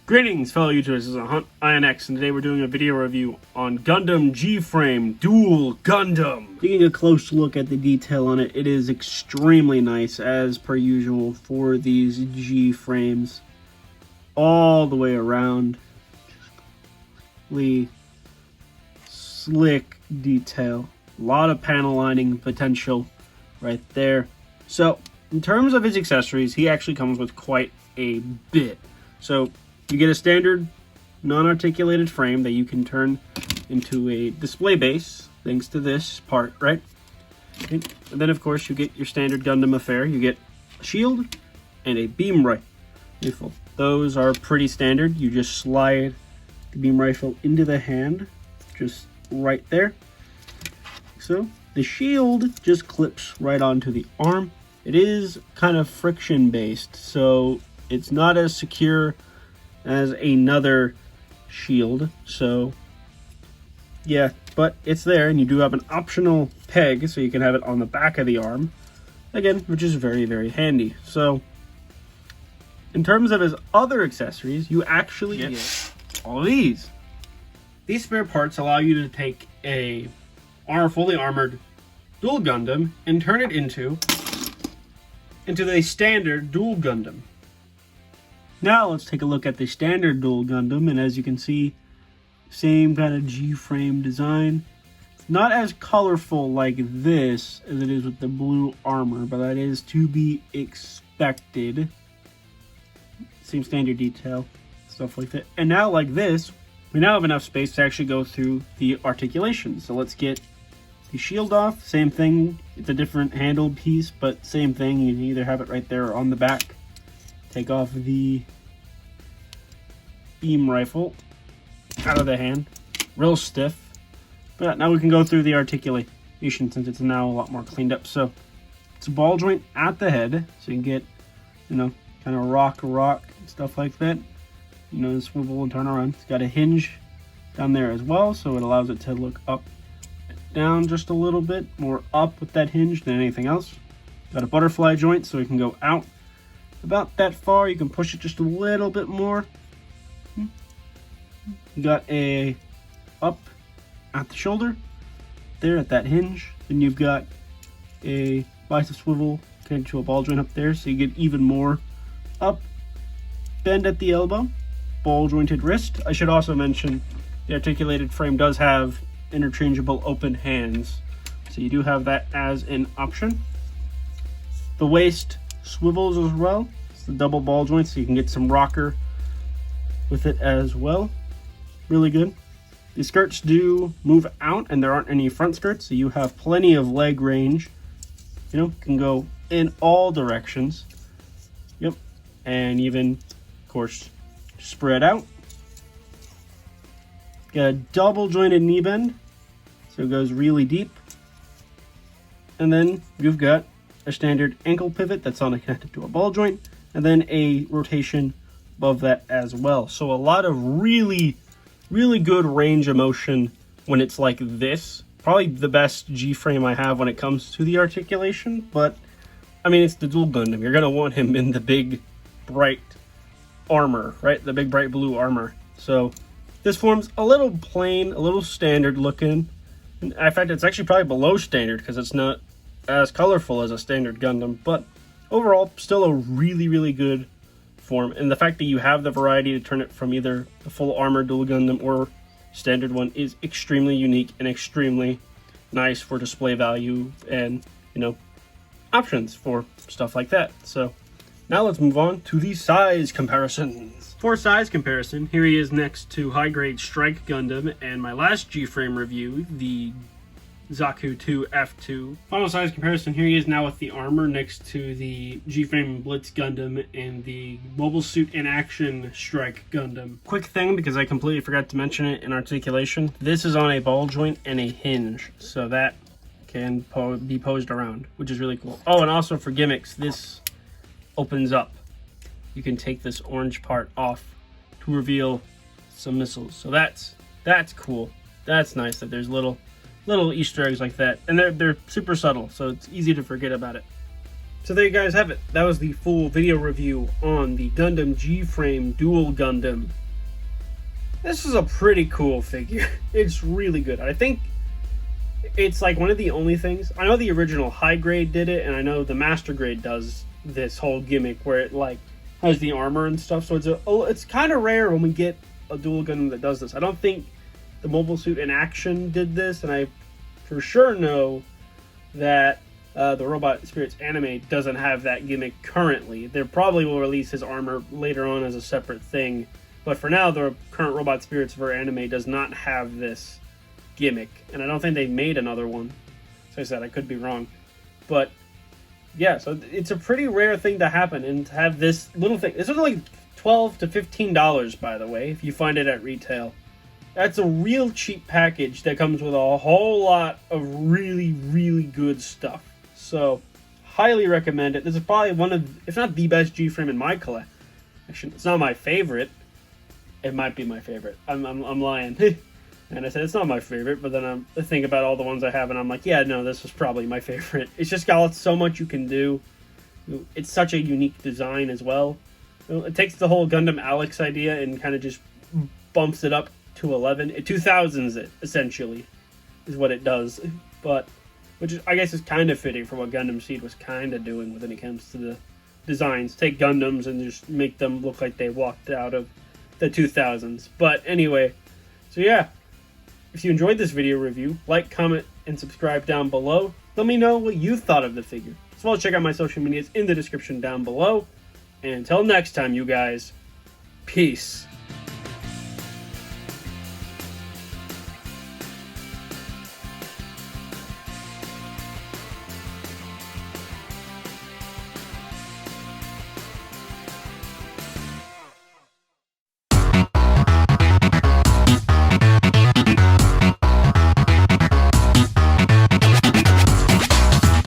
Greetings, fellow YouTubers. This is Hunt INX, and today we're doing a video review on Gundam G frame Duel Gundam. Taking a close look at the detail on it, it is extremely nice, as per usual, for these G frames. All the way around. Really slick detail. A lot of panel lining potential right there. So, in terms of his accessories, he actually comes with quite a bit. So, you get a standard non-articulated frame that you can turn into a display base, thanks to this part, right? And then, of course, you get your standard Gundam affair. You get a shield and a beam rifle. Those are pretty standard. You just slide the beam rifle into the hand, just right there. So, the shield just clips right onto the arm. It is kind of friction-based, so it's not as secure as another shield, so yeah, but it's there, and you do have an optional peg so you can have it on the back of the arm again, which is very, very handy. So in terms of his other accessories, you actually get all of these. These spare parts allow you to take a fully armored Duel Gundam and turn it into the standard Duel Gundam. Now let's take a look at the standard Duel Gundam, and as you can see, same kind of G-frame design. Not as colorful like this as it is with the blue armor, but that is to be expected. Same standard detail, stuff like that. And now like this, we now have enough space to actually go through the articulation. So let's get the shield off. Same thing, it's a different handled piece, but same thing. You can either have it right there or on the back. Take off the beam rifle out of the hand, real stiff. But now we can go through the articulation since it's now a lot more cleaned up. So it's a ball joint at the head, so you can get, kind of rock, stuff like that. Swivel and turn around. It's got a hinge down there as well, so it allows it to look up, down just a little bit more up with that hinge than anything else. Got a butterfly joint, so it can go out about that far. You can push it just a little bit more. You got a up at the shoulder there at that hinge. Then you've got a bicep swivel connected to a ball joint up there, so you get even more up. Bend at the elbow, ball jointed wrist. I should also mention the articulated frame does have interchangeable open hands, so you do have that as an option. The waist swivels as well. It's the double ball joint, so you can get some rocker with it as well. Really good. The skirts do move out, and there aren't any front skirts, so you have plenty of leg range. Can go in all directions. Yep. And even, of course, spread out. Got a double jointed knee bend, so it goes really deep. And then you've got a standard ankle pivot that's connected to a ball joint, and then a rotation above that as well. So a lot of really, really good range of motion when it's like this. Probably the best G-frame I have when it comes to the articulation, but I mean, it's the Duel Gundam. You're gonna want him in the big, bright armor, right? The big, bright blue armor. So this form's a little plain, a little standard looking. In fact, it's actually probably below standard because it's not as colorful as a standard Gundam, but overall still a really, really good form. And the fact that you have the variety to turn it from either the full armor Duel Gundam or standard one is extremely unique and extremely nice for display value and options for stuff like that. So now let's move on to the size comparisons. For size comparison, here he is next to high grade Strike Gundam and my last G-frame review, the Zaku 2 F2. Final size comparison, here he is now with the armor next to the G-frame Blitz Gundam and the Mobile Suit in Action Strike Gundam. Quick thing, because I completely forgot to mention it in articulation, this is on a ball joint and a hinge, so that can be posed around, which is really cool. Oh, and also for gimmicks, this opens up. You can take this orange part off to reveal some missiles, so that's cool. That's nice that there's little Easter eggs like that, and they're super subtle, so it's easy to forget about it. So there you guys have it. That was the full video review on the Gundam G frame Duel Gundam. This is a pretty cool figure. It's really good. I think it's like one of the only things. I know the original high grade did it, and I know the master grade does this whole gimmick where it like has the armor and stuff. So it's kind of rare when we get a Duel Gundam that does this. I don't think the Mobile Suit in Action did this, and I for sure know that the Robot Spirits anime doesn't have that gimmick currently. They probably will release his armor later on as a separate thing, but for now, the current Robot Spirits for anime does not have this gimmick, and I don't think they've made another one. So I said I could be wrong, but yeah, so it's a pretty rare thing to happen, and to have this little thing. This is like $12 to $15, by the way, if you find it at retail. That's a real cheap package that comes with a whole lot of really, really good stuff. So, highly recommend it. This is probably one of, if not the best G-frame in my collection. It's not my favorite. It might be my favorite. I'm lying. And I said it's not my favorite, but then I think about all the ones I have, and I'm like, yeah, no, this was probably my favorite. It's just got so much you can do. It's such a unique design as well. It takes the whole Gundam Alex idea and kind of just bumps it up to 11. It 2000s it, essentially, is what it does. But which is, I guess is kind of fitting for what Gundam Seed was kind of doing when it comes to the designs. Take Gundams and just make them look like they walked out of the 2000s. But anyway, so yeah, if you enjoyed this video review, like, comment, and subscribe down below. Let me know what you thought of the figure. As well as check out my social medias in the description down below. And until next time, you guys, peace.